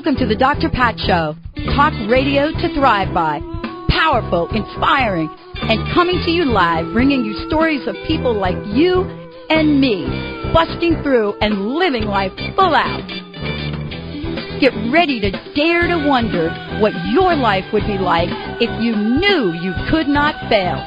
Welcome to the Dr. Pat Show. Talk radio to thrive by. Powerful, inspiring, and coming to you live, bringing you stories of people like you and me, busting through and living life full out. Get ready to dare to wonder what your life would be like if you knew you could not fail.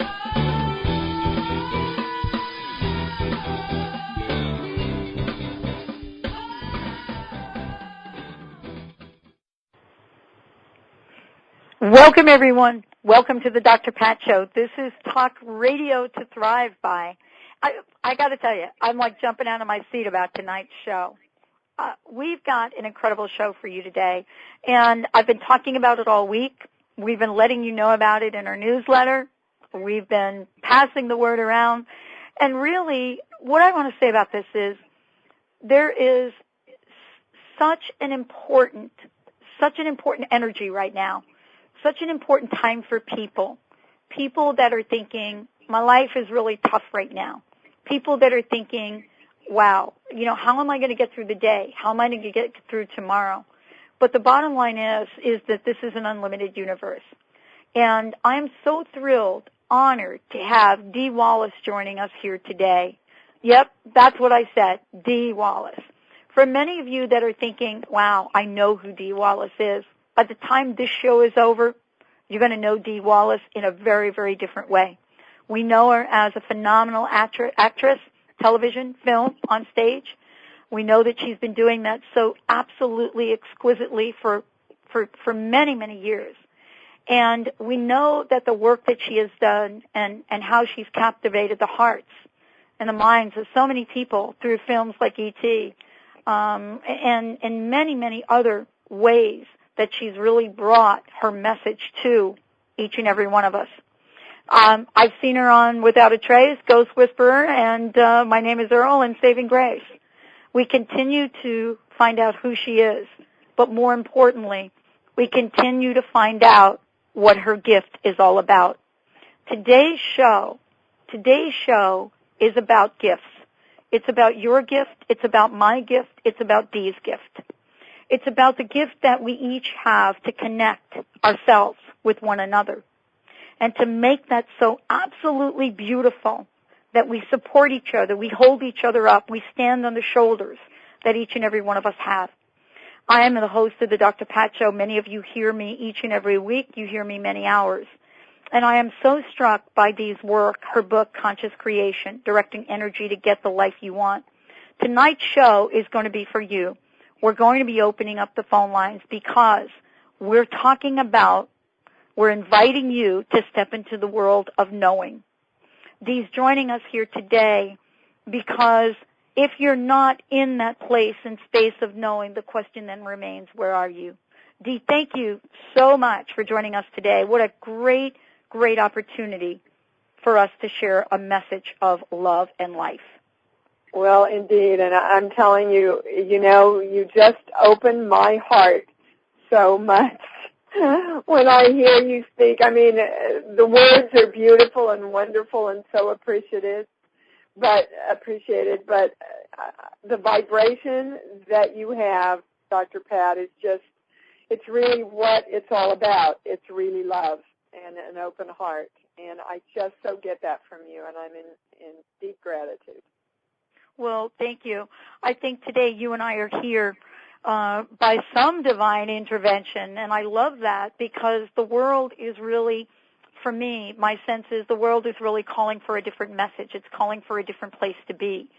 Welcome, everyone. Welcome to the Dr. Pat Show. This is Talk Radio to Thrive by. I got to tell you, I'm like jumping out of my seat about tonight's show. We've got an incredible show for you today, and I've been talking about it all week. We've been letting you know about it in our newsletter. We've been passing the word around. And really, what I want to say about this is there is such an important energy right now. Such an important time for people that are thinking, my life is really tough right now. People that are thinking, wow, how am I going to get through the day? How am I going to get through tomorrow? But the bottom line is that this is an unlimited universe. And I'm so thrilled, honored to have Dee Wallace joining us here today. Yep, that's what I said, Dee Wallace. For many of you that are thinking, wow, I know who Dee Wallace is, by the time this show is over, you're going to know Dee Wallace in a very, very different way. We know her as a phenomenal actress, television, film, on stage. We know that she's been doing that so absolutely exquisitely for many, many years. And we know that the work that she has done and how she's captivated the hearts and the minds of so many people through films like E.T. And many, many other ways that she's really brought her message to each and every one of us. I've seen her on Without a Trace, Ghost Whisperer, and My Name is Earl, and Saving Grace. We continue to find out who she is, but more importantly, we continue to find out what her gift is all about. Today's show is about gifts. It's about your gift, it's about my gift, it's about Dee's gift. It's about the gift that we each have to connect ourselves with one another and to make that so absolutely beautiful that we support each other, we hold each other up, we stand on the shoulders that each and every one of us have. I am the host of the Dr. Pat Show. Many of you hear me each and every week. You hear me many hours. And I am so struck by Dee's work, her book, Conscious Creation, Directing Energy to Get the Life You Want. Tonight's show is going to be for you. We're going to be opening up the phone lines because we're inviting you to step into the world of knowing. Dee's joining us here today because if you're not in that place and space of knowing, the question then remains, where are you? Dee, thank you so much for joining us today. What a great, great opportunity for us to share a message of love and life. Well, indeed, and I'm telling you, you just opened my heart so much when I hear you speak. I mean, the words are beautiful and wonderful and so appreciated, but the vibration that you have, Dr. Pat, is just, it's really what it's all about. It's really love and an open heart, and I just so get that from you, and I'm in deep gratitude. Well, thank you. I think today you and I are here by some divine intervention, and I love that because the world is really, for me, my sense is the world is really calling for a different message. It's calling for a different place to be.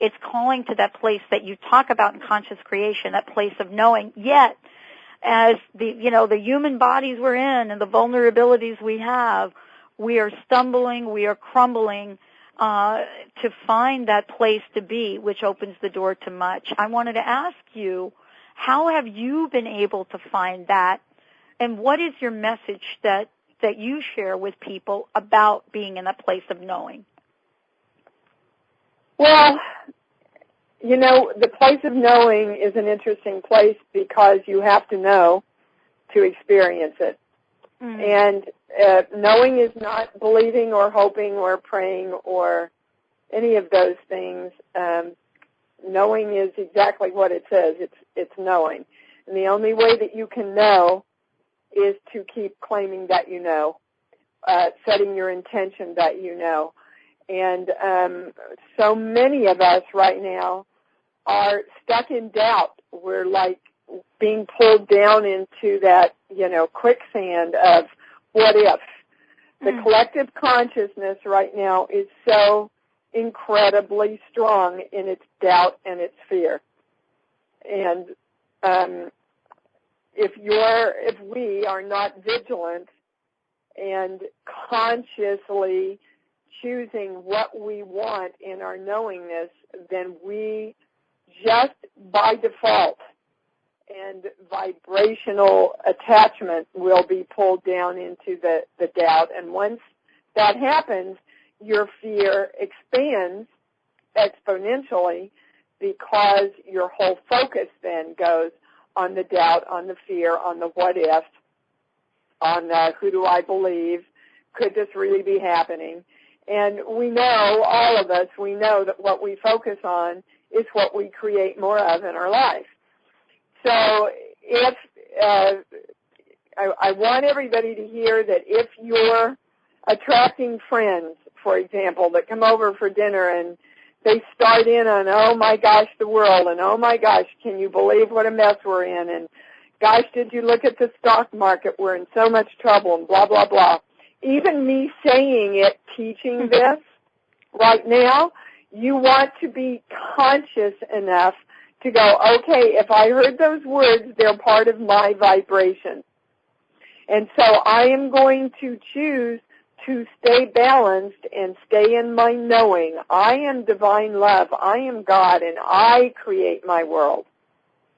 It's calling to that place that you talk about in Conscious Creation, that place of knowing. Yet, as the human bodies we're in and the vulnerabilities we have, we are stumbling, we are crumbling, to find that place to be, which opens the door to much. I wanted to ask you, how have you been able to find that, and what is your message that you share with people about being in that place of knowing? Well, the place of knowing is an interesting place because you have to know to experience it. Mm-hmm. And knowing is not believing or hoping or praying or any of those things. Knowing is exactly what it says. It's knowing. And the only way that you can know is to keep claiming that you know, setting your intention that you know. And so many of us right now are stuck in doubt. We're like being pulled down into that, quicksand of what if. The collective consciousness right now is so incredibly strong in its doubt and its fear. And if we are not vigilant and consciously choosing what we want in our knowingness, then we just by default and vibrational attachment will be pulled down into the doubt. And once that happens, your fear expands exponentially because your whole focus then goes on the doubt, on the fear, on the what if, on who do I believe, could this really be happening? And we know, all of us, we know that what we focus on is what we create more of in our life. So if I want everybody to hear that if you're attracting friends, for example, that come over for dinner and they start in on, oh my gosh, the world, and oh my gosh, can you believe what a mess we're in, and gosh, did you look at the stock market, we're in so much trouble, and blah, blah, blah. Even me saying it, teaching this right now, you want to be conscious enough to go, okay, if I heard those words, they're part of my vibration. And so I am going to choose to stay balanced and stay in my knowing. I am divine love. I am God, and I create my world.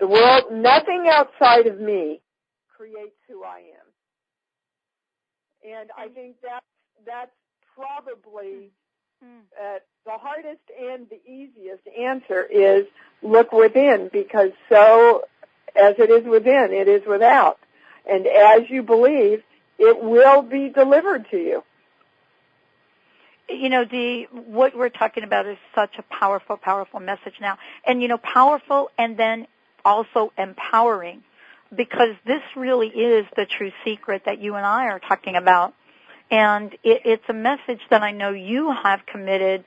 The world, nothing outside of me creates who I am. And I think that's probably the hardest and the easiest answer is look within, because so as it is within, it is without. And as you believe, it will be delivered to you. Dee, what we're talking about is such a powerful, powerful message now. And, powerful and then also empowering, because this really is the true secret that you and I are talking about. And it's a message that I know you have committed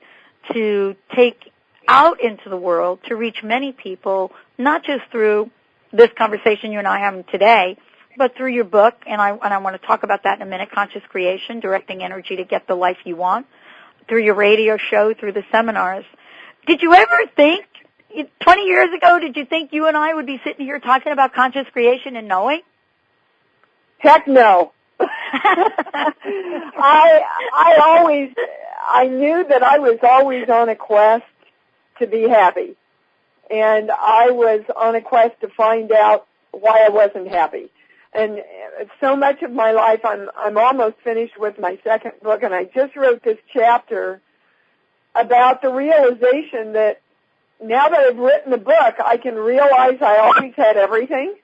to take out into the world to reach many people, not just through this conversation you and I are having today, but through your book, and I want to talk about that in a minute, Conscious Creation, Directing Energy to Get the Life You Want, through your radio show, through the seminars. Did you ever think, 20 years ago, did you think you and I would be sitting here talking about conscious creation and knowing? Heck no. I knew that I was always on a quest to be happy. And I was on a quest to find out why I wasn't happy. And so much of my life, I'm almost finished with my second book, and I just wrote this chapter about the realization that now that I've written the book, I can realize I always had everything,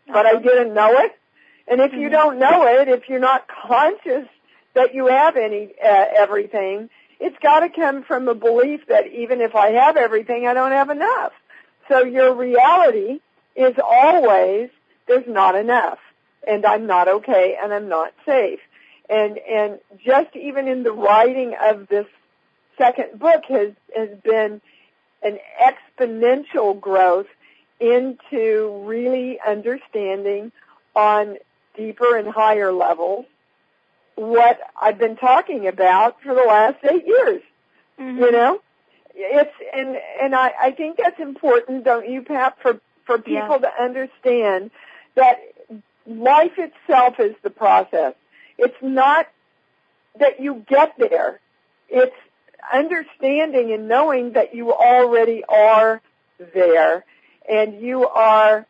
but I didn't know it. And if you don't know it, if you're not conscious that you have everything, it's got to come from a belief that even if I have everything, I don't have enough. So your reality is always there's not enough, and I'm not okay, and I'm not safe. And just even in the writing of this second book has been an exponential growth into really understanding on deeper and higher levels what I've been talking about for the last 8 years. It's and I think that's important, don't you, Pat, for people to understand that life itself is the process. It's not that you get there. It's understanding and knowing that you already are there, and you are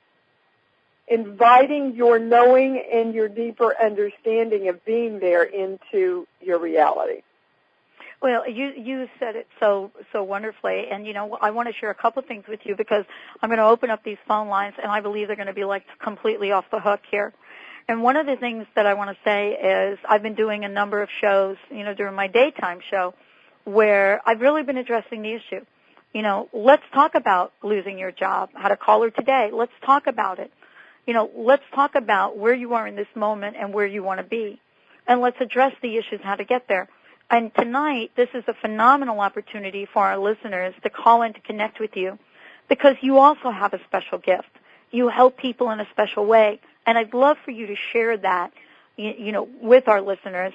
inviting your knowing and your deeper understanding of being there into your reality. Well, you said it so wonderfully, and I want to share a couple of things with you because I'm going to open up these phone lines, and I believe they're going to be like completely off the hook here. And one of the things that I want to say is I've been doing a number of shows, during my daytime show, where I've really been addressing the issue. Let's talk about losing your job. I had a caller today. Let's talk about it. let's talk about where you are in this moment and where you want to be. And let's address the issues, how to get there. And tonight, this is a phenomenal opportunity for our listeners to call in to connect with you, because you also have a special gift. You help people in a special way. And I'd love for you to share that, with our listeners,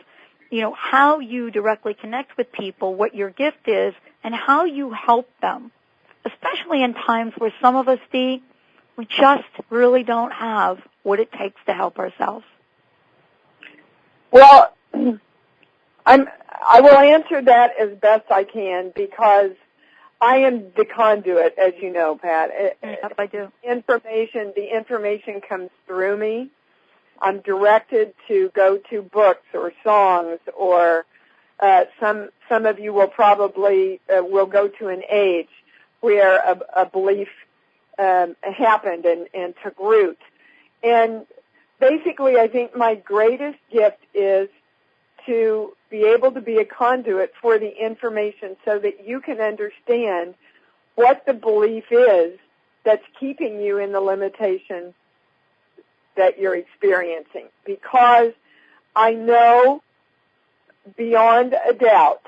how you directly connect with people, what your gift is, and how you help them, especially in times where some of us, Dee, we just really don't have what it takes to help ourselves. Well, I will answer that as best I can, because I am the conduit, as you know, Pat. Yep, I do. The information comes through me. I'm directed to go to books or songs, or some of you will probably will go to an age where a belief happened and took root. And basically, I think my greatest gift is to be able to be a conduit for the information so that you can understand what the belief is that's keeping you in the limitation that you're experiencing. Because I know beyond a doubt,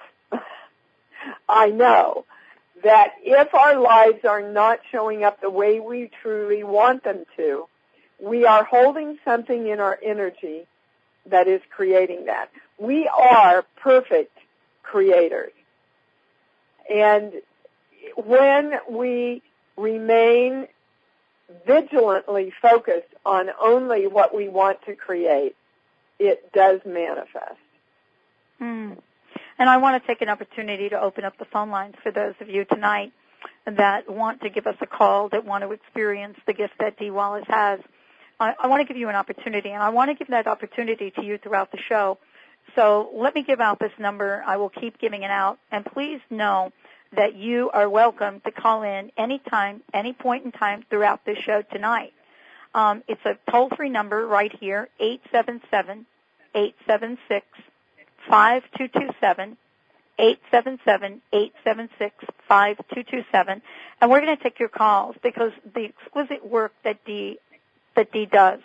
I know that if our lives are not showing up the way we truly want them to, we are holding something in our energy that is creating that. We are perfect creators. And when we remain vigilantly focused on only what we want to create, it does manifest. And I want to take an opportunity to open up the phone lines for those of you tonight that want to give us a call, that want to experience the gift that Dee Wallace has. I want to give you an opportunity, and I want to give that opportunity to you throughout the show. So let me give out this number. I will keep giving it out. And please know that you are welcome to call in anytime, any point in time throughout this show tonight. It's a toll-free number right here, 877-876-5227, 877-876-5227. And we're going to take your calls, because the exquisite work that Dee does,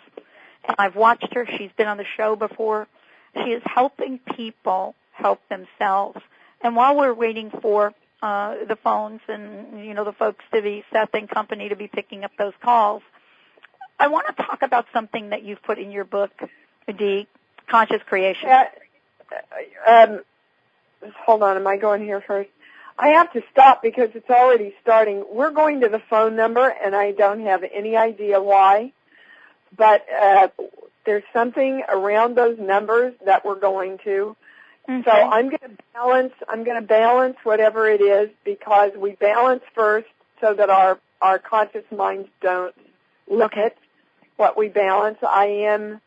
and I've watched her, she's been on the show before, she is helping people help themselves. And while we're waiting for the phones and, the folks to be, Seth and company, to be picking up those calls, I want to talk about something that you've put in your book, Dee, Conscious Creation. Hold on, am I going here first? I have to stop because it's already starting. We're going to the phone number, and I don't have any idea why, but there's something around those numbers that we're going to. Okay. So I'm going to balance whatever it is, because we balance first so that our conscious minds don't look at what we balance. I am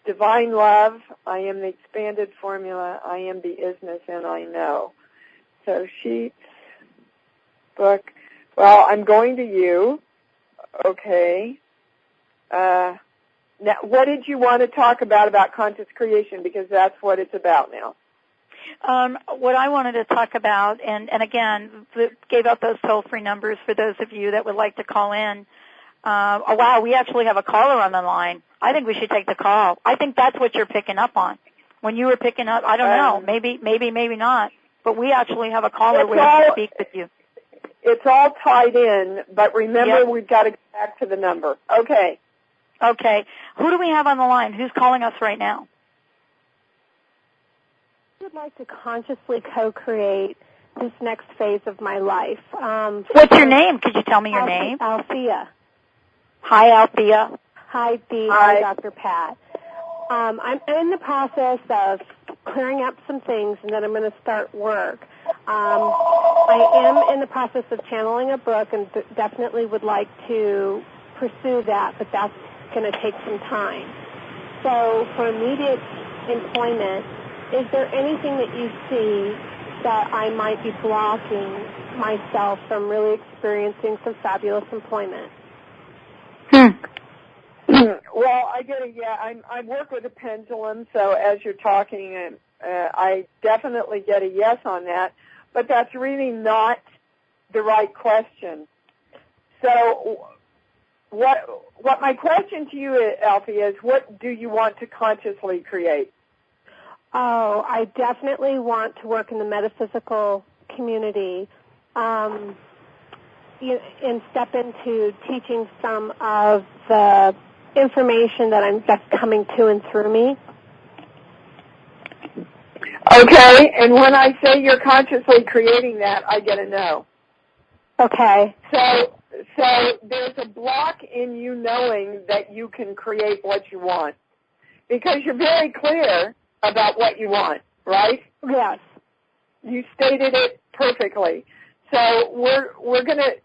divine love. I am the expanded formula. I am the isness, and I know. So sheets, book. Well, I'm going to you. Okay. Now, what did you want to talk about conscious creation? Because that's what it's about now. What I wanted to talk about, and again, gave out those toll-free numbers for those of you that would like to call in. Oh, wow, we actually have a caller on the line. I think we should take the call. I think that's what you're picking up on. When you were picking up, I don't know, maybe not. But we actually have a caller waiting to speak with you. It's all tied in, but remember, we've got to get back to the number. Okay. Okay. Who do we have on the line? Who's calling us right now? I would like to consciously co-create this next phase of my life. What's your name? Could you tell me your name? Althea. Hi, Althea. Hi, Dee. Hi, Dr. Pat. I'm in the process of clearing up some things, and then I'm going to start work. I am in the process of channeling a book, and definitely would like to pursue that, but that's going to take some time. So for immediate employment, is there anything that you see that I might be blocking myself from really experiencing some fabulous employment? Well, I work with a pendulum, so as you're talking, I definitely get a yes on that, but that's really not the right question. So what my question to you, Alfie, is what do you want to consciously create? Oh, I definitely want to work in the metaphysical community and step into teaching some of the information that's coming to and through me. Okay, and when I say you're consciously creating that, I get a no. Okay. So there's a block in you knowing that you can create what you want because you're very clear about what you want, right? Yes. You stated it perfectly. So we're going to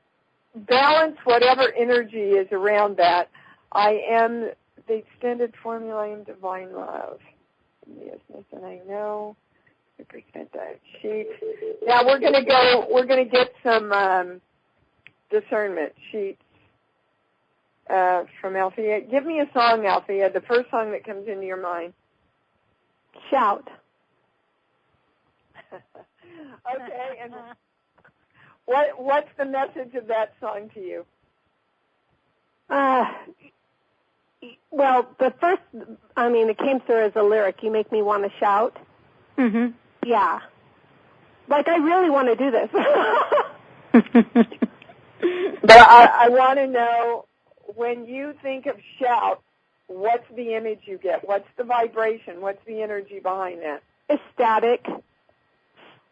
balance whatever energy is around that. I am the extended formula in divine love. Yes, and I know. Represent that sheet. Now we're going to get some discernment sheets from Althea. Give me a song, Althea, the first song that comes into your mind. Shout. Okay, and what's the message of that song to you? Well, the first, it came through as a lyric, you make me want to shout. Mm-hmm. Yeah. Like, I really want to do this. But I want to know, when you think of shout, what's the image you get? What's the vibration? What's the energy behind that? Ecstatic.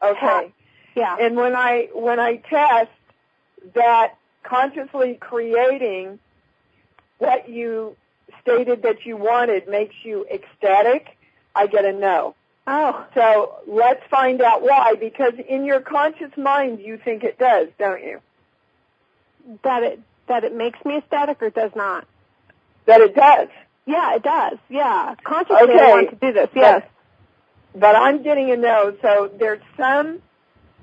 Okay. Yeah. And when I test that consciously creating what you stated that you wanted makes you ecstatic, I get a no. Oh. So let's find out why, because in your conscious mind you think it does, don't you? That it makes me ecstatic or does not? That it does. Yeah, it does. Yeah. Consciously I want to do this, yes. But I'm getting a no, so there's some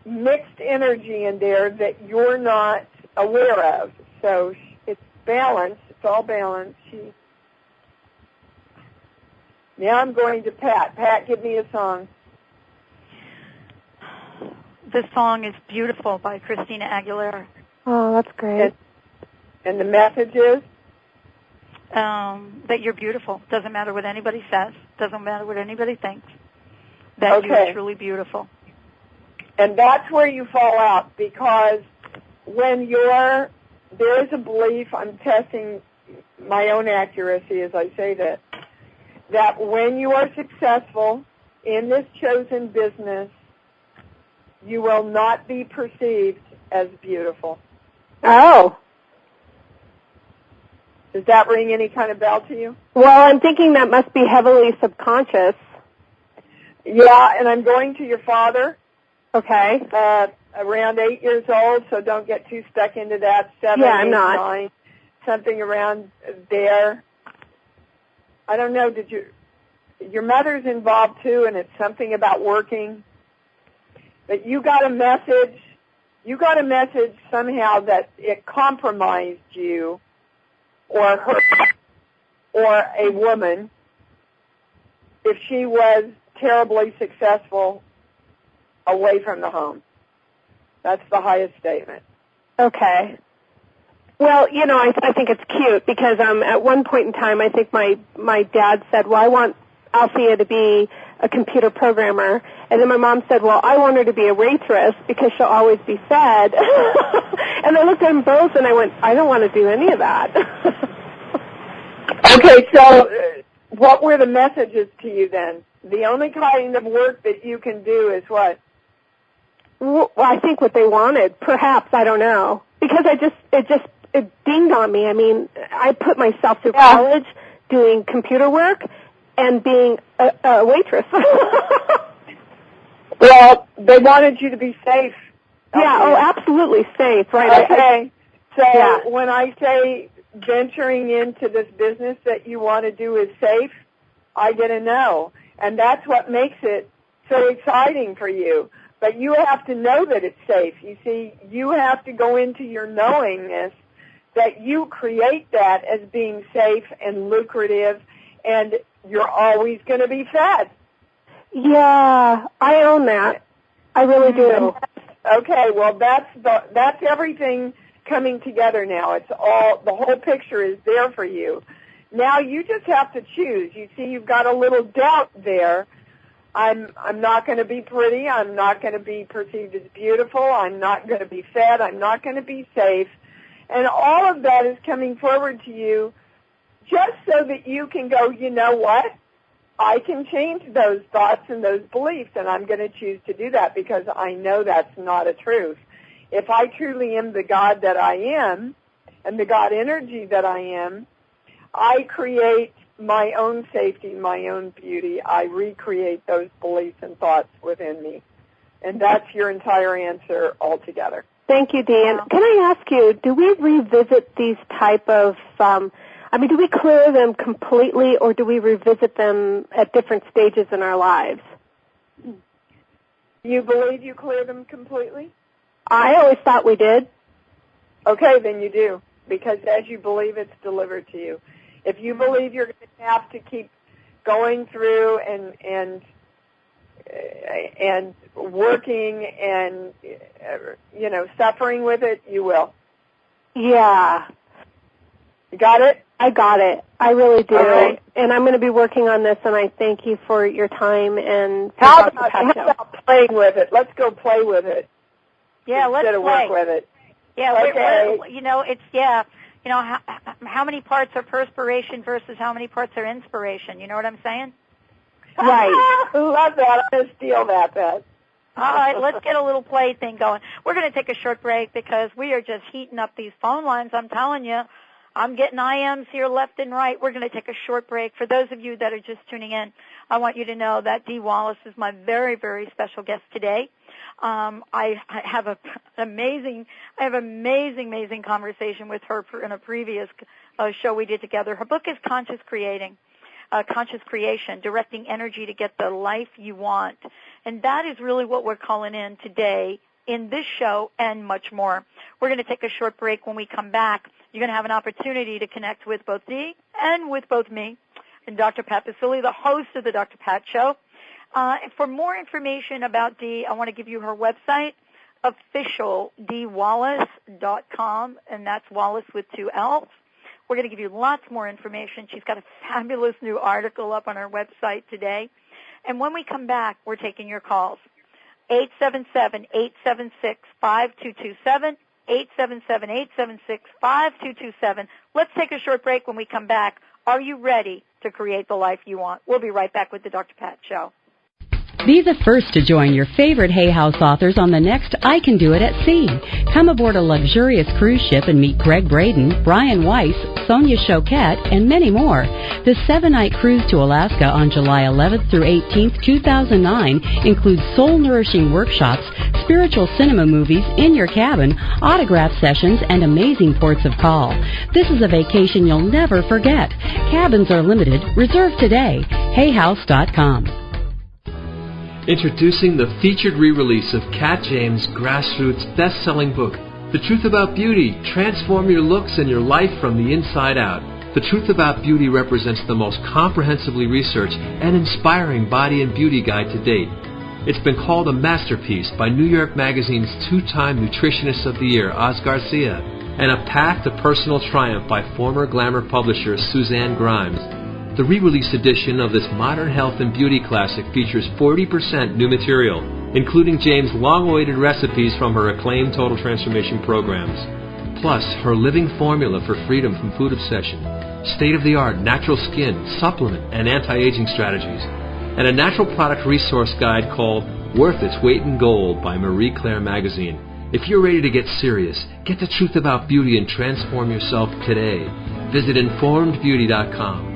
mixed energy in there that you're not aware of. So it's balanced. It's all balanced. Now I'm going to Pat. Pat, give me a song. This song is Beautiful by Christina Aguilera. Oh, that's great. And the message is? That you're beautiful. Doesn't matter what anybody says. Doesn't matter what anybody thinks. That you're truly beautiful. And that's where you fall out, because when there is a belief, I'm testing my own accuracy as I say that when you are successful in this chosen business, you will not be perceived as beautiful. Oh. Does that ring any kind of bell to you? Well, I'm thinking that must be heavily subconscious. Yeah, and I'm going to your father. Okay. Around 8 years old, so don't get too stuck into that. 7, yeah, I'm 8, not. 9, something around there. I don't know, your mother's involved too, and it's something about working. But you got a message somehow that it compromised you or her or a woman if she was terribly successful away from the home. That's the highest statement. Okay. Well, I think it's cute because at one point in time, I think my dad said, well, I want Althea to be a computer programmer. And then my mom said, well, I want her to be a waitress because she'll always be fed. And I looked at them both and I went, I don't want to do any of that. Okay, so what were the messages to you then? The only kind of work that you can do is what? Well, I think what they wanted, perhaps, I don't know. Because it dinged on me. I mean, I put myself through college doing computer work and being a waitress. Well, they wanted you to be safe. Yeah, oh, absolutely safe, right? Okay, so when I say venturing into this business that you want to do is safe, I get a no. And that's what makes it so exciting for you. But you have to know that it's safe. You see, you have to go into your knowingness that you create that as being safe and lucrative, and you're always going to be fed. Yeah, I own that. I really do. Okay, well, that's everything coming together now. It's all, the whole picture is there for you. Now you just have to choose. You see, you've got a little doubt there. I'm not going to be pretty. I'm not going to be perceived as beautiful. I'm not going to be fed. I'm not going to be safe. And all of that is coming forward to you just so that you can go, you know what? I can change those thoughts and those beliefs, and I'm going to choose to do that because I know that's not a truth. If I truly am the God that I am and the God energy that I am, I create my own safety, my own beauty. I recreate those beliefs and thoughts within me. And that's your entire answer altogether. Thank you, Dee. And can I ask you, do we revisit these type of, do we clear them completely, or do we revisit them at different stages in our lives? You believe you clear them completely? I always thought we did. Okay, then you do, because as you believe, it's delivered to you. If you believe you're going to have to keep going through and working and suffering with it, you will. Yeah. You got it? I got it. I really do. Right. And I'm going to be working on this, and I thank you for your time and how about playing with it? Let's go play with it. Yeah, let's play. Work with it. Yeah, okay. How many parts are perspiration versus how many parts are inspiration? You know what I'm saying? Right. Love that. I'm going to steal that, Beth. All right, let's get a little play thing going. We're going to take a short break because we are just heating up these phone lines. I'm telling you, I'm getting IMs here left and right. We're going to take a short break. For those of you that are just tuning in, I want you to know that Dee Wallace is my very, very special guest today. I have an amazing conversation with her in a previous show we did together. Her book is Conscious Creation, Directing Energy to Get the Life You Want. And that is really what we're calling in today in this show and much more. We're going to take a short break. When we come back, you're going to have an opportunity to connect with both Dee and with both me and Dr. Pat Basile, the host of the Dr. Pat Show. For more information about Dee, I want to give you her website, officialdeewallace.com, and that's Wallace with 2 L's. We're going to give you lots more information. She's got a fabulous new article up on her website today. And when we come back, we're taking your calls. 877-876-5227, 877-876-5227. Let's take a short break. When we come back, are you ready to create the life you want? We'll be right back with the Dr. Pat Show. Be the first to join your favorite Hay House authors on the next I Can Do It at Sea. Come aboard a luxurious cruise ship and meet Greg Braden, Brian Weiss, Sonia Choquette, and many more. The 7-night cruise to Alaska on July 11th through 18th, 2009 includes soul-nourishing workshops, spiritual cinema movies in your cabin, autograph sessions, and amazing ports of call. This is a vacation you'll never forget. Cabins are limited. Reserve today. HayHouse.com. Introducing the featured re-release of Kat James' grassroots best-selling book, The Truth About Beauty, Transform Your Looks and Your Life from the Inside Out. The Truth About Beauty represents the most comprehensively researched and inspiring body and beauty guide to date. It's been called a masterpiece by New York Magazine's 2-time Nutritionist of the Year, Oz Garcia, and a path to personal triumph by former glamour publisher Suzanne Grimes. The re-release edition of this modern health and beauty classic features 40% new material, including James' long-awaited recipes from her acclaimed Total Transformation programs, plus her living formula for freedom from food obsession, state-of-the-art natural skin, supplement, and anti-aging strategies, and a natural product resource guide called Worth Its Weight in Gold by Marie Claire Magazine. If you're ready to get serious, get the truth about beauty and transform yourself today. Visit informedbeauty.com.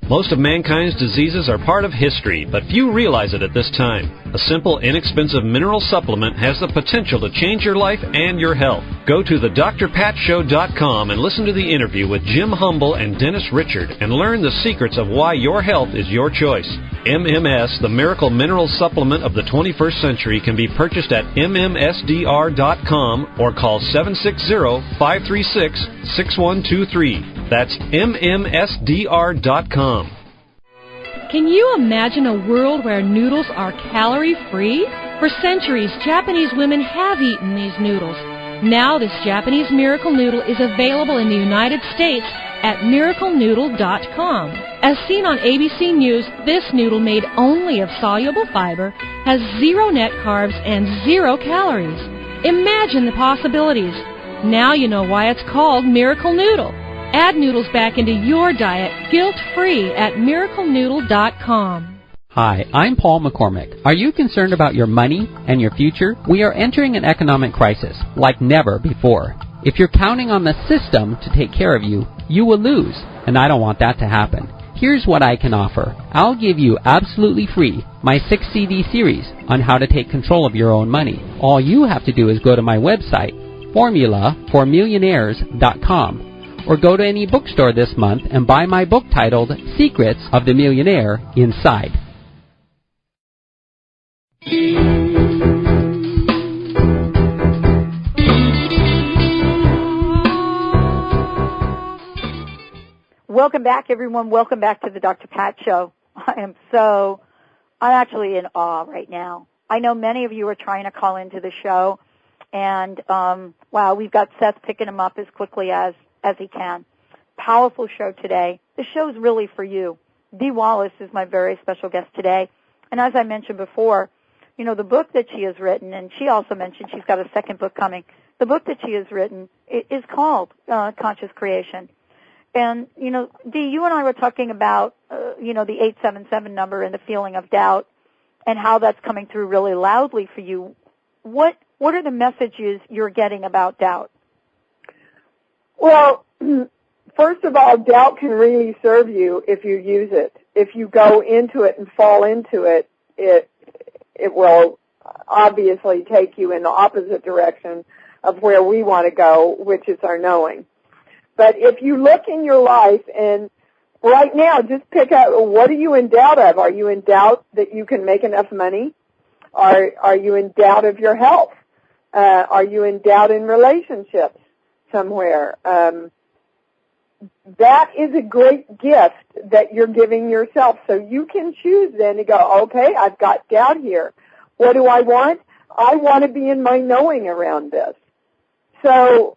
Most of mankind's diseases are part of history, but few realize it at this time. A simple, inexpensive mineral supplement has the potential to change your life and your health. Go to thedrpatshow.com and listen to the interview with Jim Humble and Dennis Richard and learn the secrets of why your health is your choice. MMS, the miracle mineral supplement of the 21st century, can be purchased at MMSDR.com or call 760-536-6123. That's MMSDR.com. Can you imagine a world where noodles are calorie-free? For centuries, Japanese women have eaten these noodles. Now this Japanese miracle noodle is available in the United States at miraclenoodle.com. As seen on ABC News, this noodle made only of soluble fiber has 0 net carbs and 0 calories. Imagine the possibilities. Now you know why it's called Miracle Noodle. Add noodles back into your diet guilt-free at miraclenoodle.com. Hi, I'm Paul McCormick. Are you concerned about your money and your future? We are entering an economic crisis like never before. If you're counting on the system to take care of you, you will lose, and I don't want that to happen. Here's what I can offer. I'll give you absolutely free my 6-CD series on how to take control of your own money. All you have to do is go to my website, formulaformillionaires.com, or go to any bookstore this month and buy my book titled Secrets of the Millionaire Inside. Welcome back, everyone. Welcome back to the Dr. Pat Show. I'm actually in awe right now. I know many of you are trying to call into the show, and wow, we've got Seth picking them up as quickly as he can. Powerful show today. The show's really for you. Dee Wallace is my very special guest today, and as I mentioned before, you know, the book that she has written, and she also mentioned she's got a second book coming. The book that she has written is called Conscious Creation. And, you know, Dee, you and I were talking about, you know, the 877 number and the feeling of doubt and how that's coming through really loudly for you. What are the messages you're getting about doubt? Well, first of all, doubt can really serve you if you use it. If you go into it and fall into it, it will obviously take you in the opposite direction of where we want to go, which is our knowing. But if you look in your life and right now just pick out, what are you in doubt of? Are you in doubt that you can make enough money? Are you in doubt of your health? Are you in doubt in relationships somewhere? That is a great gift that you're giving yourself. So you can choose then to go, okay, I've got doubt here. What do I want? I want to be in my knowing around this. So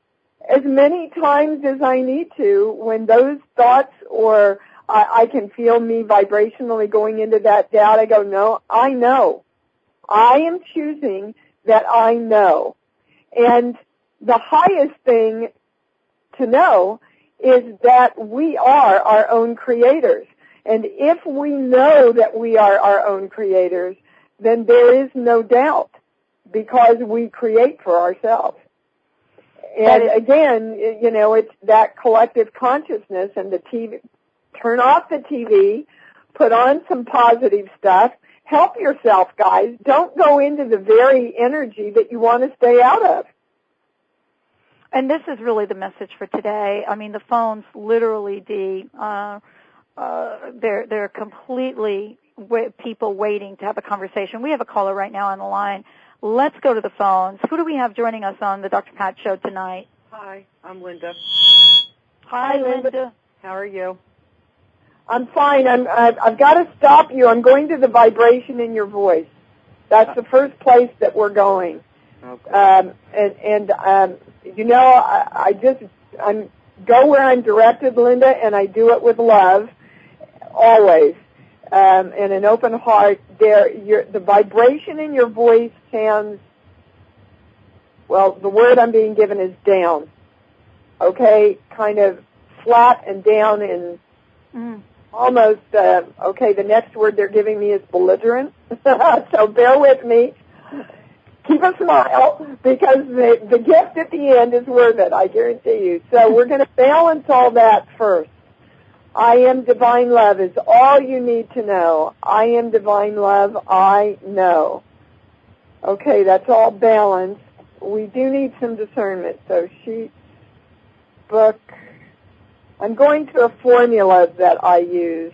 as many times as I need to, when those thoughts or I can feel me vibrationally going into that doubt, I go, no, I know. I am choosing that I know. And the highest thing to know is that we are our own creators. And if we know that we are our own creators, then there is no doubt because we create for ourselves. And again, you know, it's that collective consciousness and the TV. Turn off the TV, put on some positive stuff, help yourself, guys. Don't go into the very energy that you want to stay out of. And this is really the message for today. I mean, the phones literally, Dee, they're completely people waiting to have a conversation. We have a caller right now on the line. Let's go to the phones. Who do we have joining us on the Dr. Pat Show tonight? Hi, I'm Linda. Hi, Linda. How are you? I'm fine. I've got to stop you. I'm going to the vibration in your voice. That's the first place that we're going. Okay. You know, I go where I'm directed, Linda, and I do it with love, always, and an open heart. The vibration in your voice sounds, well, the word I'm being given is down. Okay, kind of flat and down and almost, okay, the next word they're giving me is belligerent. So bear with me. Keep a smile, because the gift at the end is worth it, I guarantee you. So we're going to balance all that first. I am divine love is all you need to know. I am divine love, I know. Okay, that's all balanced. We do need some discernment. So sheet, book. I'm going to a formula that I use,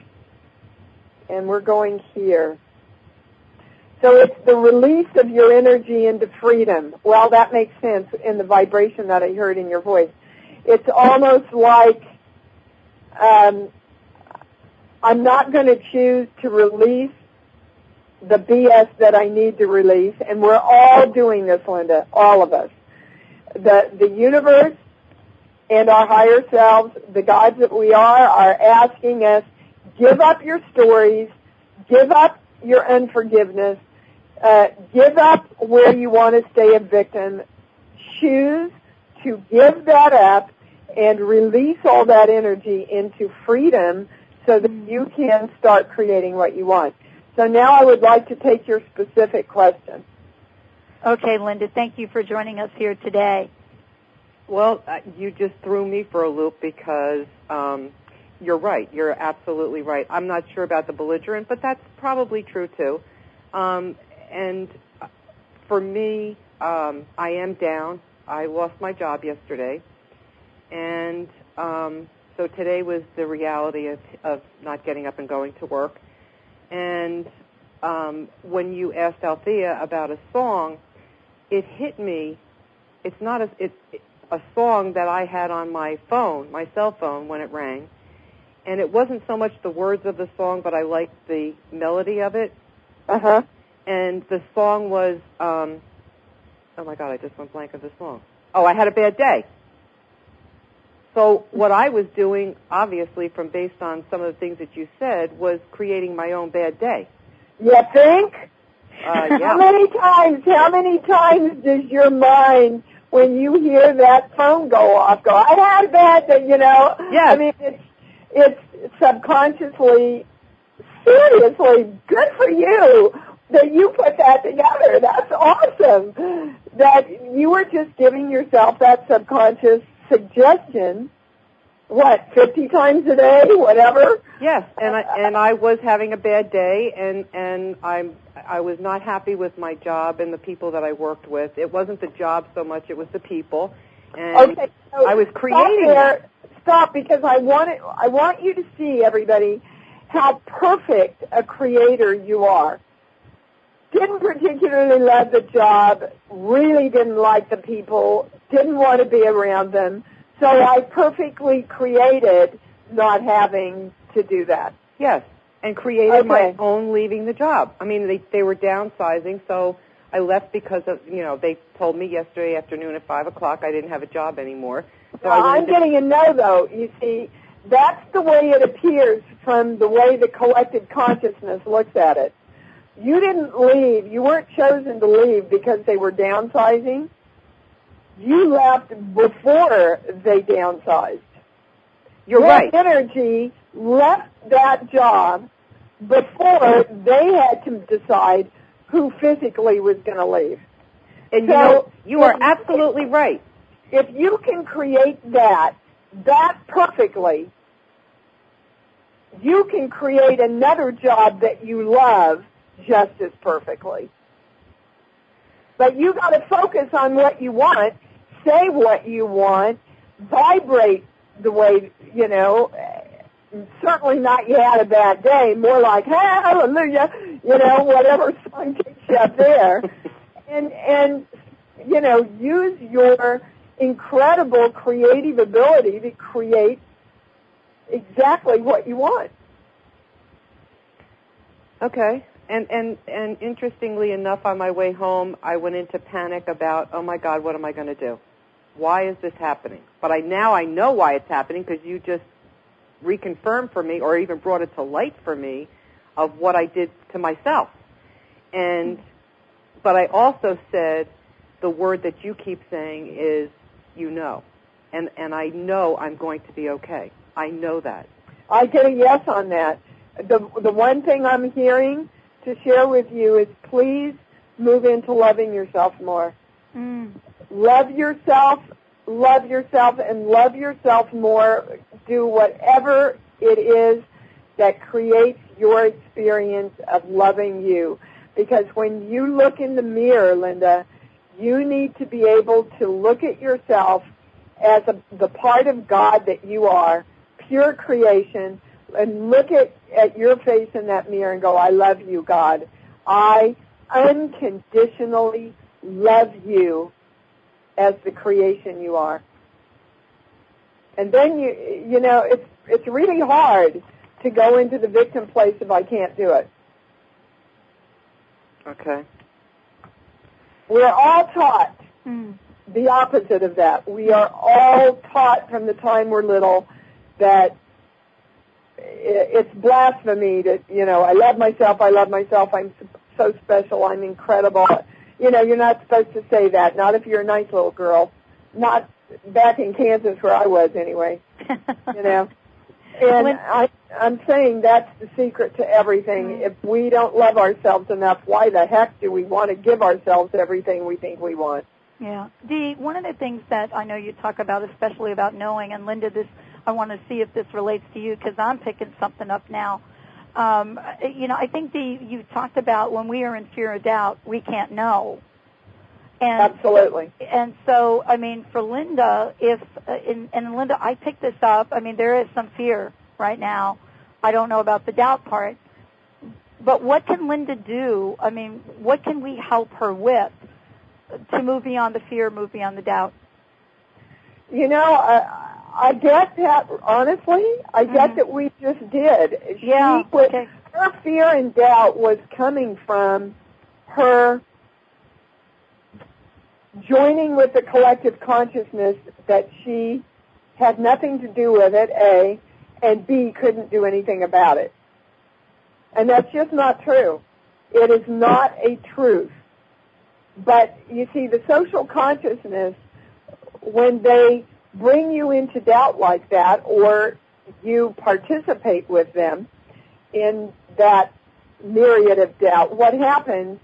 and we're going here. So it's the release of your energy into freedom. Well, that makes sense in the vibration that I heard in your voice. It's almost like I'm not going to choose to release the BS that I need to release, and we're all doing this, Linda, all of us. The universe and our higher selves, the gods that we are asking us, give up your stories, give up your unforgiveness, give up where you want to stay a victim, choose to give that up and release all that energy into freedom so that you can start creating what you want. So now I would like to take your specific question. Okay, Linda, thank you for joining us here today. Well, you just threw me for a loop because you're right. You're absolutely right. I'm not sure about the belligerent, but that's probably true too. And for me, I am down. I lost my job yesterday. And so today was the reality of not getting up and going to work. And when you asked Althea about a song, it hit me. It's not a song that I had on my phone, my cell phone, when it rang. And it wasn't so much the words of the song, but I liked the melody of it. Uh-huh. And the song was, oh my God, I just went blank of the song. Oh, I Had a Bad Day. So what I was doing, obviously, based on some of the things that you said, was creating my own bad day. You think? Yeah. How many times does your mind, when you hear that phone go off, go, I had a bad day, Yes. I mean, it's subconsciously, seriously, good for you that you put that together. That's awesome. That you were just giving yourself that subconscious suggestion, 50 times a day, whatever? Yes, and I was having a bad day, and I was not happy with my job and the people that I worked with. It wasn't the job so much; it was the people. And okay, so I was creating. Stop, because I want you to see, everybody, how perfect a creator you are. Didn't particularly love the job, really didn't like the people, didn't want to be around them, so I perfectly created not having to do that. Yes, and created my own leaving the job. I mean, they were downsizing, so I left because of, they told me yesterday afternoon at 5 o'clock I didn't have a job anymore. So I'm getting a no, though. You see, that's the way it appears from the way the collective consciousness looks at it. You didn't leave. You weren't chosen to leave because they were downsizing. You left before they downsized. You're right. Your energy left that job before they had to decide who physically was going to leave. And you are absolutely right. If you can create that perfectly, you can create another job that you love just as perfectly. But you got to focus on what you want, say what you want, vibrate the way, certainly not you had a bad day, more like, hallelujah, whatever song takes you up there. And use your incredible creative ability to create exactly what you want. Okay. And interestingly enough, on my way home, I went into panic about, oh my God, what am I going to do? Why is this happening? But now I know why it's happening, because you just reconfirmed for me, or even brought it to light for me, of what I did to myself. But I also said the word that you keep saying is, and I know I'm going to be okay. I know that. I get a yes on that. The one thing I'm hearing to share with you is, please move into loving yourself more. Love yourself, and love yourself more. Do whatever it is that creates your experience of loving you. Because when you look in the mirror, Linda, you need to be able to look at yourself as the part of God that you are, pure creation, and look at your face in that mirror and go, I love you, God. I unconditionally love you as the creation you are. And then it's really hard to go into the victim place if I can't do it. Okay. We're all taught the opposite of that. We are all taught from the time we're little that it's blasphemy to, I love myself, I'm so special, I'm incredible. You're not supposed to say that, not if you're a nice little girl. Not back in Kansas where I was anyway, And I'm saying that's the secret to everything. If we don't love ourselves enough, why the heck do we want to give ourselves everything we think we want? Yeah. Dee, one of the things that I know you talk about, especially about knowing, and Linda, I want to see if this relates to you because I'm picking something up now. I think, Dee, you talked about when we are in fear or doubt, we can't know. And absolutely. And so, for Linda, and Linda, I picked this up. There is some fear right now. I don't know about the doubt part. But what can Linda do? What can we help her with to move beyond the fear, move beyond the doubt? I get that, honestly. I get that we just did. Yeah, okay. Her fear and doubt was coming from her joining with the collective consciousness that she had nothing to do with it, A, and B, couldn't do anything about it. And that's just not true. It is not a truth. But, you see, the social consciousness, when they bring you into doubt like that, or you participate with them in that myriad of doubt, what happens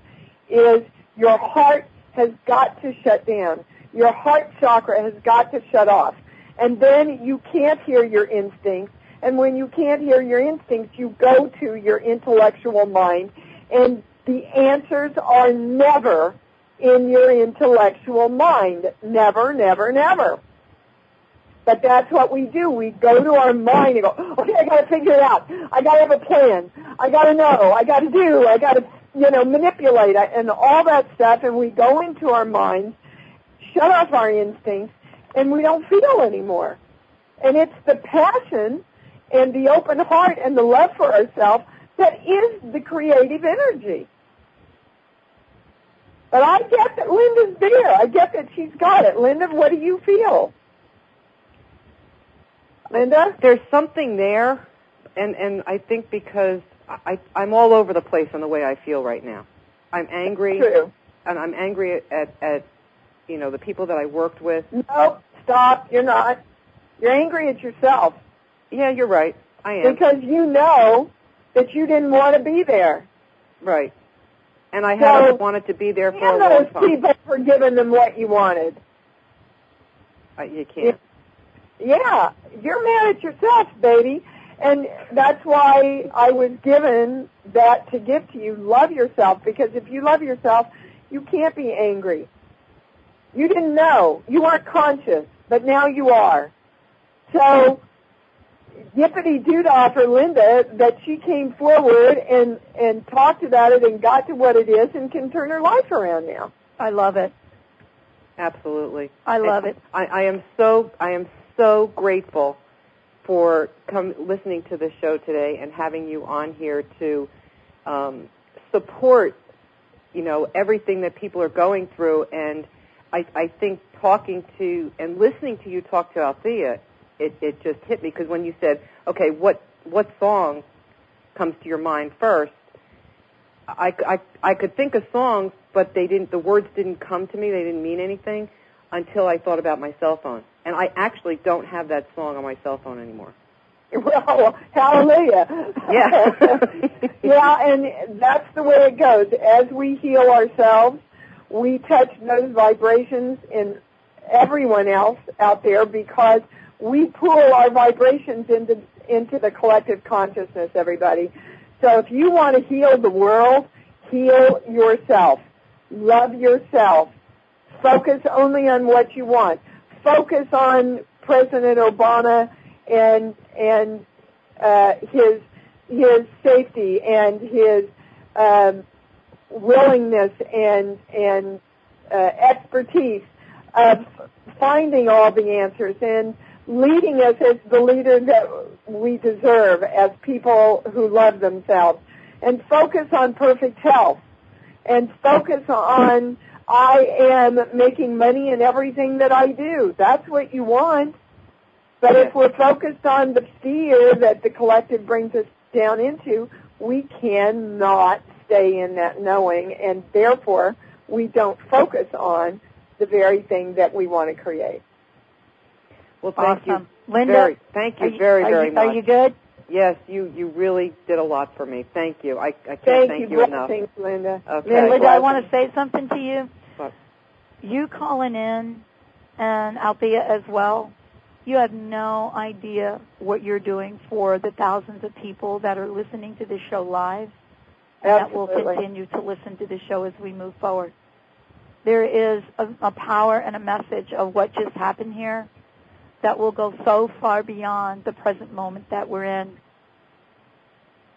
is your heart has got to shut down. Your heart chakra has got to shut off. And then you can't hear your instincts. And when you can't hear your instincts, you go to your intellectual mind. And the answers are never in your intellectual mind. Never, never, never. But that's what we do. We go to our mind and go, okay, I got to figure it out. I got to have a plan. I got to know. I got to do. I got to manipulate and all that stuff, and we go into our minds, shut off our instincts, and we don't feel anymore. And it's the passion and the open heart and the love for ourselves that is the creative energy. But I get that Linda's there. I get that she's got it. Linda, what do you feel? Linda? There's something there, and I think because I'm all over the place in the way I feel right now. I'm angry, True. And I'm angry at the people that I worked with. No, stop. You're not. You're angry at yourself. Yeah, you're right. I am. Because you know that you didn't want to be there. Right. And I haven't wanted to be there for a long time. those people for giving them what you wanted. You can't. Yeah, you're mad at yourself, baby. And that's why I was given that to give to you. Love yourself, because if you love yourself, you can't be angry. You didn't know. You weren't conscious, but now you are. So, yippity-doo-dah for Linda that she came forward and talked about it and got to what it is and can turn her life around now. I love it. Absolutely. I love it. I am so grateful for listening to the show today and having you on here to support, everything that people are going through. And I think talking to and listening to you talk to Althea, it just hit me, because when you said, okay, what song comes to your mind first, I could think of songs, but the words didn't come to me. They didn't mean anything until I thought about my cell phone. And I actually don't have that song on my cell phone anymore. Well, hallelujah. Yeah. Yeah, and that's the way it goes. As we heal ourselves, we touch those vibrations in everyone else out there, because we pull our vibrations into the collective consciousness, everybody. So if you want to heal the world, heal yourself. Love yourself. Focus only on what you want. Focus on President Obama and his safety and his willingness and expertise of finding all the answers and leading us as the leader that we deserve as people who love themselves. And focus on perfect health and focus on I am making money in everything that I do. That's what you want. But if we're focused on the fear that the collective brings us down into, we cannot stay in that knowing, and therefore we don't focus on the very thing that we want to create. Well, thank you. Linda, thank you very much. Are you good? Yes, you really did a lot for me. Thank you. I can't thank you enough. Thanks, Linda. Okay. Linda, I want to say something to you. What? You calling in, and Althea as well, you have no idea what you're doing for the thousands of people that are listening to this show live, and that will continue to listen to the show as we move forward. There is a power and a message of what just happened here that will go so far beyond the present moment that we're in.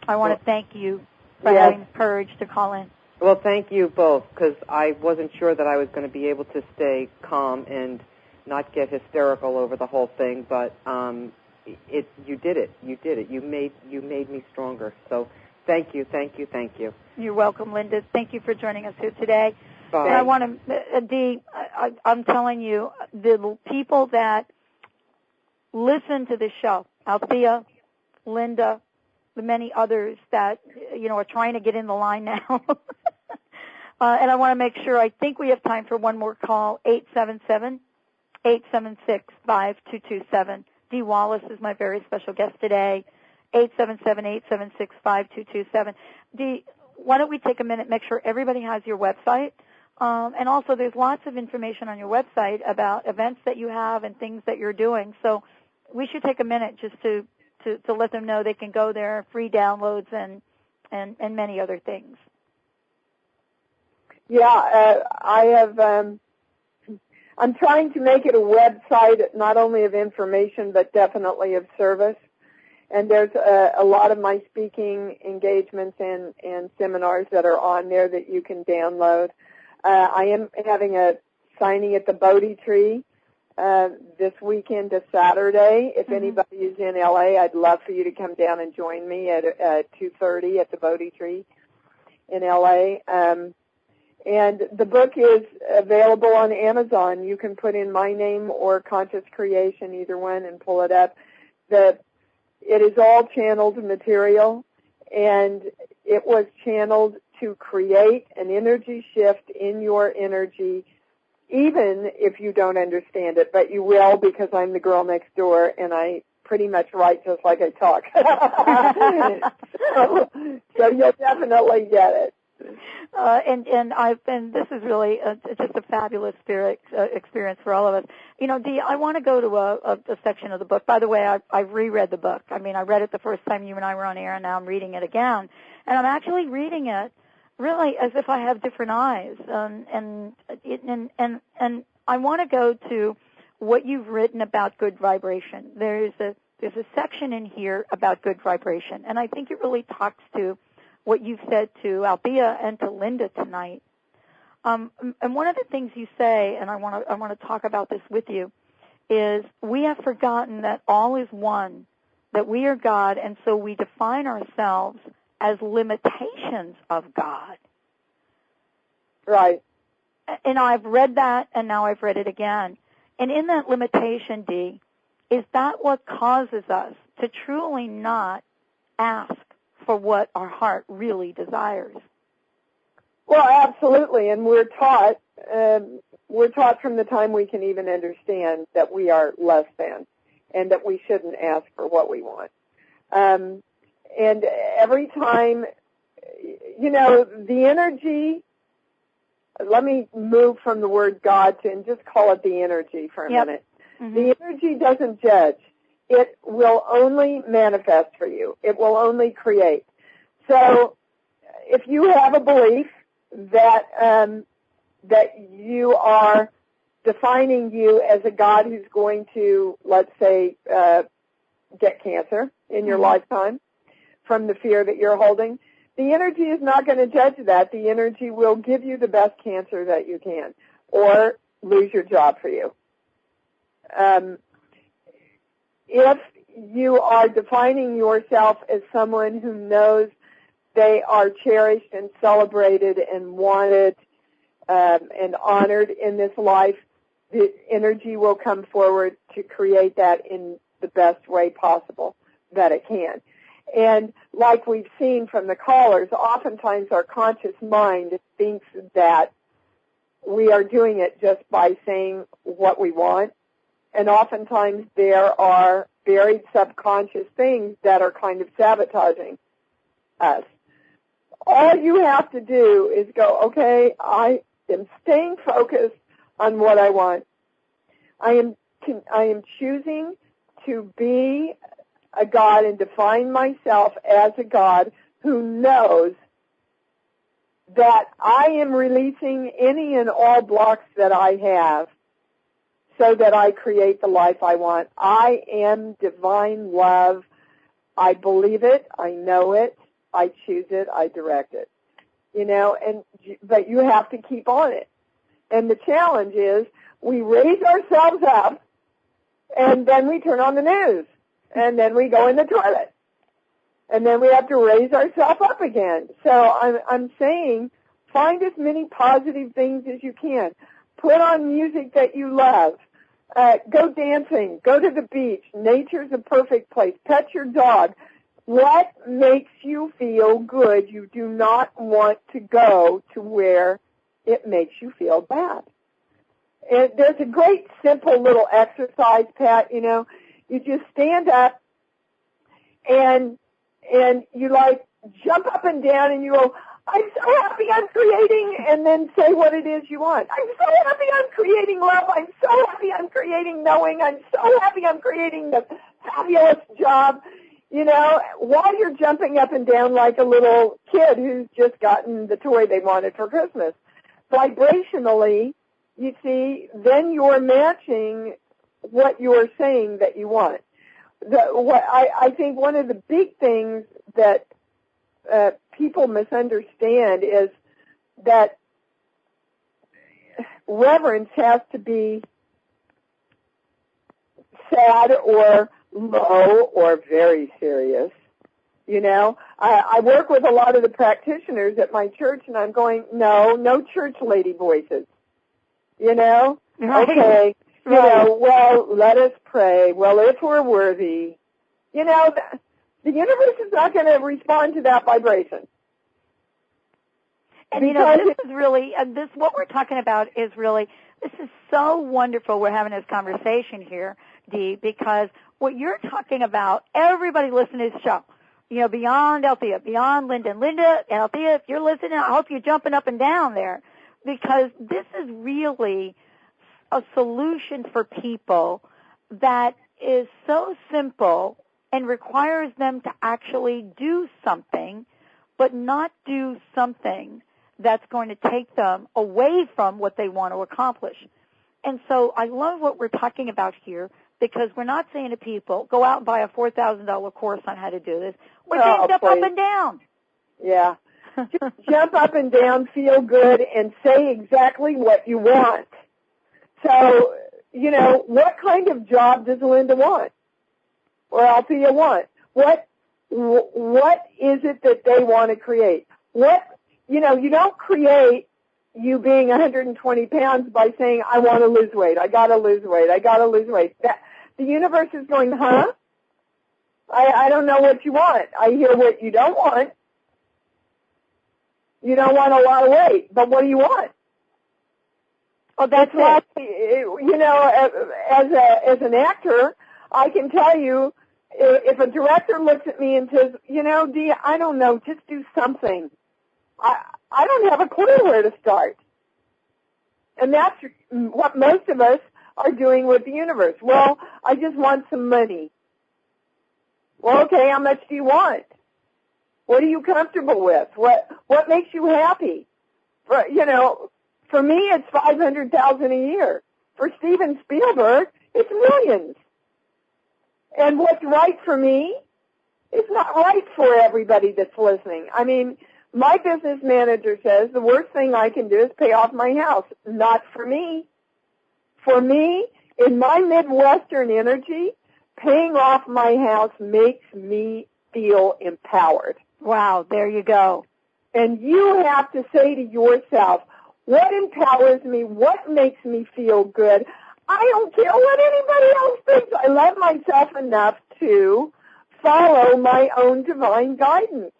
I want to thank you for having courage to call in. Well, thank you both, because I wasn't sure that I was going to be able to stay calm and not get hysterical over the whole thing, but you did it. You did it. You made me stronger. So thank you. You're welcome, Linda. Thank you for joining us here today. Bye. And I want to, Dee, I'm telling you, the people that listen to this show, Althea, Linda, the many others that, are trying to get in the line now. And I want to make sure, I think we have time for one more call, 877-876-5227. Dee Wallace is my very special guest today, 877-876-5227. Dee, why don't we take a minute, make sure everybody has your website. And also there's lots of information on your website about events that you have and things that you're doing. So we should take a minute just to let them know they can go there, free downloads and many other things. Yeah, I have, I'm trying to make it a website not only of information but definitely of service. And there's a lot of my speaking engagements and seminars that are on there that you can download. I am having a signing at the Bodhi Tree this weekend to Saturday. If anybody is in LA, I'd love for you to come down and join me at 2:30 at the Bodhi Tree in LA. And the book is available on Amazon. You can put in my name or Conscious Creation, either one, and pull it up. It is all channeled material, and it was channeled to create an energy shift in your energy, even if you don't understand it. But you will, because I'm the girl next door, and I pretty much write just like I talk. so you'll definitely get it. And this is really just a fabulous experience for all of us. Dee, I want to go to a section of the book. By the way, I've reread the book. I mean, I read it the first time you and I were on air, and now I'm reading it again. And I'm actually reading it really as if I have different eyes. And I want to go to what you've written about good vibration. There's a section in here about good vibration, and I think it really talks to what you've said to Althea and to Linda tonight. And one of the things you say, and I want to talk about this with you, is we have forgotten that all is one, that we are God, and so we define ourselves as limitations of God. Right. And I've read that, and now I've read it again. And in that limitation, Dee, is that what causes us to truly not ask for what our heart really desires? Well, absolutely, and we're taught from the time we can even understand that we are less than, and that we shouldn't ask for what we want. And every time, the energy. Let me move from the word God and just call it the energy for a minute. Mm-hmm. The energy doesn't judge. It will only manifest for you. It will only create. So if you have a belief that you are defining you as a God who's going to, let's say, get cancer in your lifetime from the fear that you're holding, the energy is not going to judge that. The energy will give you the best cancer that you can, or lose your job for you. If you are defining yourself as someone who knows they are cherished and celebrated and wanted and honored in this life, the energy will come forward to create that in the best way possible that it can. And like we've seen from the callers, oftentimes our conscious mind thinks that we are doing it just by saying what we want. And oftentimes there are buried subconscious things that are kind of sabotaging us. All you have to do is go, okay, I am staying focused on what I want. I am choosing to be a God and define myself as a God who knows that I am releasing any and all blocks that I have so that I create the life I want. I am divine love. I believe it. I know it. I choose it. I direct it. But you have to keep on it. And the challenge is we raise ourselves up and then we turn on the news and then we go in the toilet and then we have to raise ourselves up again. So I'm saying find as many positive things as you can. Put on music that you love. Go dancing. Go to the beach. Nature's a perfect place. Pet your dog. What makes you feel good? You do not want to go to where it makes you feel bad. And there's a great simple little exercise, Pat, you just stand up and you jump up and down and you go, I'm so happy I'm creating, and then say what it is you want. I'm so happy I'm creating love. I'm so happy I'm creating knowing. I'm so happy I'm creating the fabulous job. While you're jumping up and down like a little kid who's just gotten the toy they wanted for Christmas. Vibrationally, you see, then you're matching what you're saying that you want. I think one of the big things that people misunderstand is that reverence has to be sad or low or very serious. I work with a lot of the practitioners at my church, and I'm going, no church lady voices. Right. Okay, right. Well, let us pray. Well, if we're worthy, the universe is not going to respond to that vibration. And this is really, what we're talking about is really, this is so wonderful we're having this conversation here, Dee, because what you're talking about, everybody listening to this show, beyond Althea, beyond Linda. Linda, Althea, if you're listening, I hope you're jumping up and down there, because this is really a solution for people that is so simple and requires them to actually do something, but not do something that's going to take them away from what they want to accomplish. And so I love what we're talking about here, because we're not saying to people, go out and buy a $4,000 course on how to do this. We're saying jump up and down. Yeah. Just jump up and down, feel good, and say exactly what you want. So, what kind of job does Linda want? Or Althea want? What is it that they want to create? You don't create you being 120 pounds by saying, I want to lose weight, I got to lose weight, I got to lose weight. The universe is going, huh? I don't know what you want. I hear what you don't want. You don't want a lot of weight, but what do you want? Well, that's like, as an actor, I can tell you, if a director looks at me and says, Dee, I don't know, just do something. I don't have a clue where to start. And that's what most of us are doing with the universe. Well, I just want some money. Well, okay, how much do you want? What are you comfortable with? What makes you happy? For me, it's $500,000 a year. For Steven Spielberg, it's millions. And what's right for me is not right for everybody that's listening. I mean, my business manager says the worst thing I can do is pay off my house. Not for me. For me, in my Midwestern energy, paying off my house makes me feel empowered. Wow, there you go. And you have to say to yourself, what empowers me? What makes me feel good? I don't care what anybody else thinks. I love myself enough to follow my own divine guidance.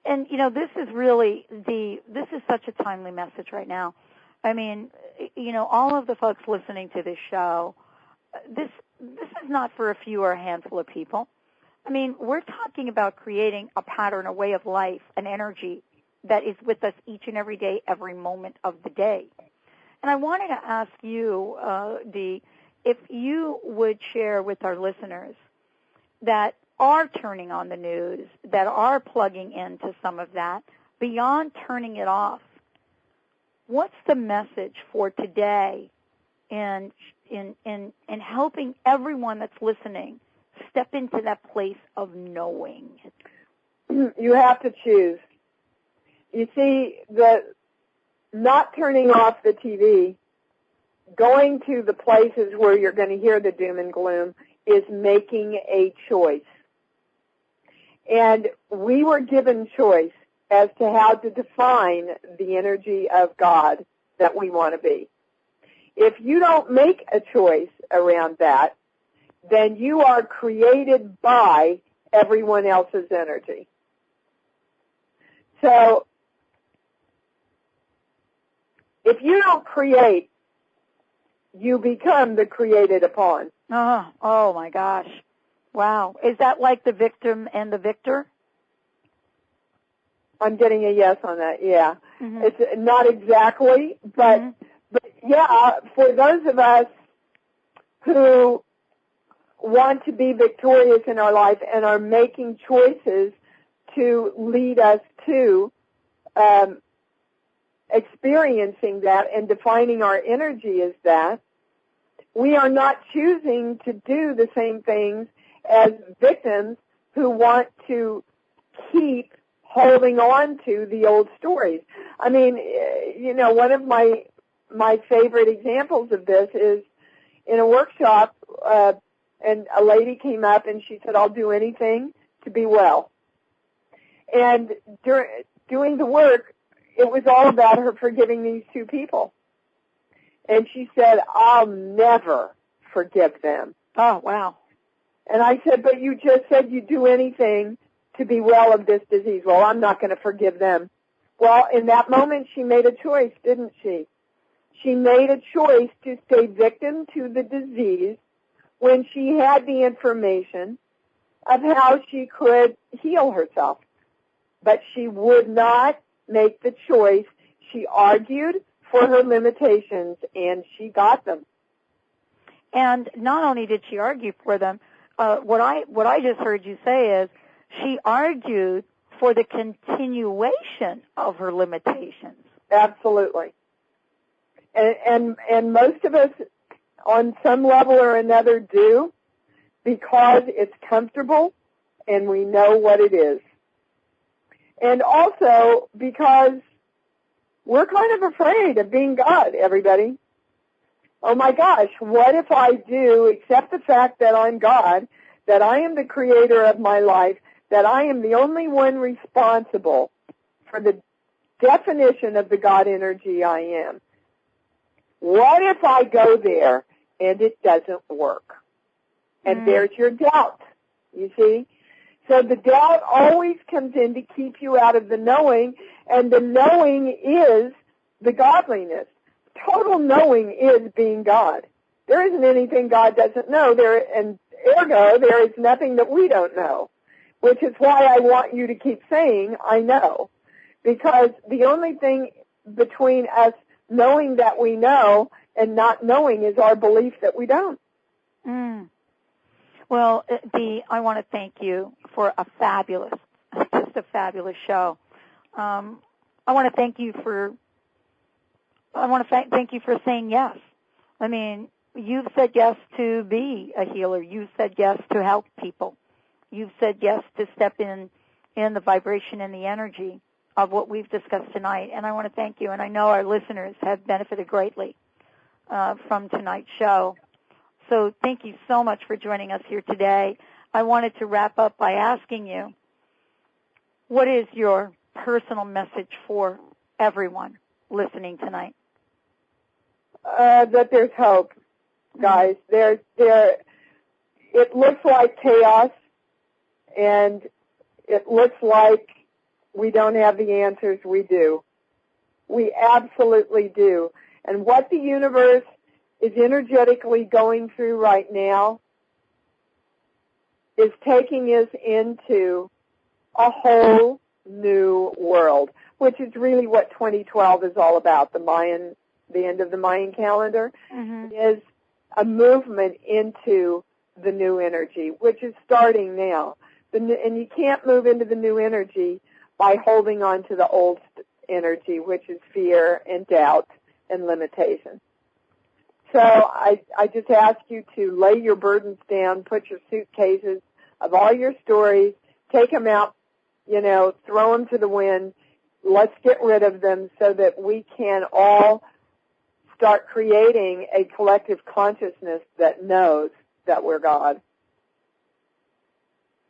And, you know, this is really this is such a timely message right now. I mean, you know, all of the folks listening to this show, this is not for a few or a handful of people. I mean, we're talking about creating a pattern, a way of life, an energy that is with us each and every day, every moment of the day. And I wanted to ask you, Dee, if you would share with our listeners that are turning on the news, that are plugging into some of that, beyond turning it off, what's the message for today in helping everyone that's listening step into that place of knowing? You have to choose. You see, the not turning off the TV, going to the places where you're going to hear the doom and gloom, is making a choice. And we were given choice as to how to define the energy of God that we want to be. If you don't make a choice around that, then you are created by everyone else's energy. So, if you don't create, you become the created upon. Oh my gosh. Wow. Is that like the victim and the victor? I'm getting a yes on that, yeah. Mm-hmm. It's not exactly, but yeah, for those of us who want to be victorious in our life and are making choices to lead us to experiencing that and defining our energy as that, we are not choosing to do the same things as victims who want to keep holding on to the old stories. I mean, you know, one of my favorite examples of this is in a workshop, and a lady came up and she said, I'll do anything to be well. And doing the work, it was all about her forgiving these two people. And she said, I'll never forgive them. Oh, wow. And I said, but you just said you'd do anything to be well of this disease. Well, I'm not going to forgive them. Well, in that moment, she made a choice, didn't she? She made a choice to stay victim to the disease when she had the information of how she could heal herself. But she would not make the choice. She argued for her limitations, and she got them. And not only did she argue for them, what I just heard you say is she argued for the continuation of her limitations. Absolutely. And most of us, on some level or another, do, because it's comfortable and we know what it is. And also because we're kind of afraid of being God, everybody. Oh my gosh, what if I do accept the fact that I'm God, that I am the creator of my life, that I am the only one responsible for the definition of the God energy I am? What if I go there and it doesn't work? And there's your doubt, you see? So the doubt always comes in to keep you out of the knowing, and the knowing is the godliness. Total knowing is being God. There isn't anything God doesn't know, and ergo, there is nothing that we don't know, which is why I want you to keep saying, I know, because the only thing between us knowing that we know and not knowing is our belief that we don't. Well, Dee, I want to thank you for just a fabulous show. I want to thank you for saying yes. I mean, you've said yes to be a healer. You've said yes to help people. You've said yes to step in the vibration and the energy of what we've discussed tonight. And I want to thank you. And I know our listeners have benefited greatly from tonight's show. So thank you so much for joining us here today. I wanted to wrap up by asking you, what is your personal message for everyone listening tonight? That there's hope, guys. It looks like chaos, and it looks like we don't have the answers. We do. We absolutely do. And what the universe is energetically going through right now is taking us into a whole new world, which is really what 2012 is all about. The end of the Mayan calendar is a movement into the new energy, which is starting now. And you can't move into the new energy by holding on to the old energy, which is fear and doubt and limitation. So I just ask you to lay your burdens down, put your suitcases of all your stories, take them out, throw them to the wind. Let's get rid of them so that we can all start creating a collective consciousness that knows that we're God.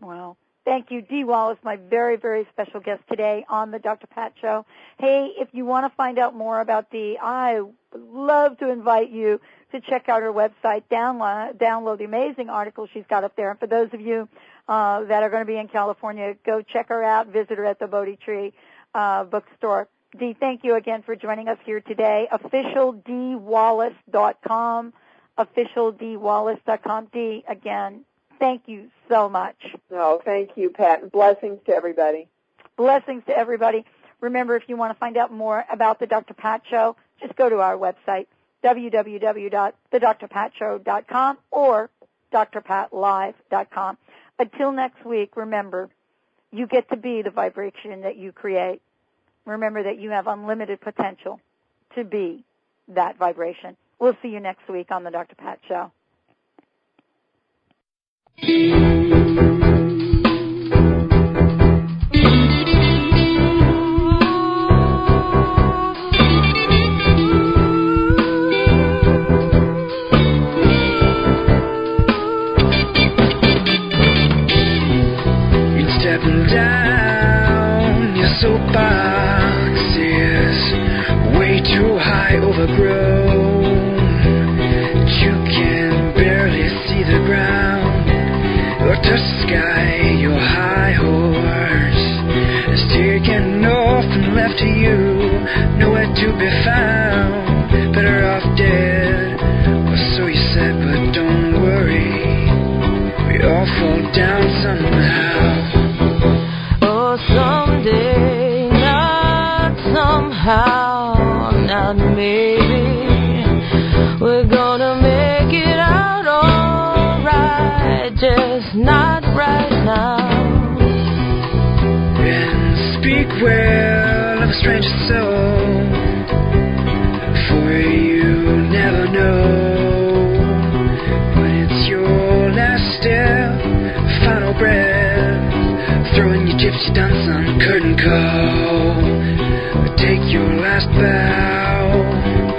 Wow. Thank you, Dee Wallace, my very, very special guest today on the Dr. Pat Show. Hey, if you want to find out more about Dee, I would love to invite you to check out her website, download the amazing articles she's got up there. And for those of you that are going to be in California, go check her out, visit her at the Bodhi Tree bookstore. Dee, thank you again for joining us here today. OfficialDeeWallace.com, OfficialDeeWallace.com. Dee, again, thank you so much. No, thank you, Pat, and blessings to everybody. Blessings to everybody. Remember, if you want to find out more about the Dr. Pat Show, just go to our website, www.thedrpatshow.com or drpatlive.com. Until next week, remember, you get to be the vibration that you create. Remember that you have unlimited potential to be that vibration. We'll see you next week on the Dr. Pat Show. You're stepping down, your soapbox is way too high, overgrown. You can barely see the ground or touch the sky. Your high horse is taken off and left to you, nowhere to be found. Better off dead, or so you said, but don't worry, we all fall down somehow. Oh, someday, not somehow, not maybe, we're gonna make it out alright, just not right now. And speak well of a stranger's soul, for you never know when it's your last step, final breath, throwing your gypsy dance on curtain call. Take your last bow.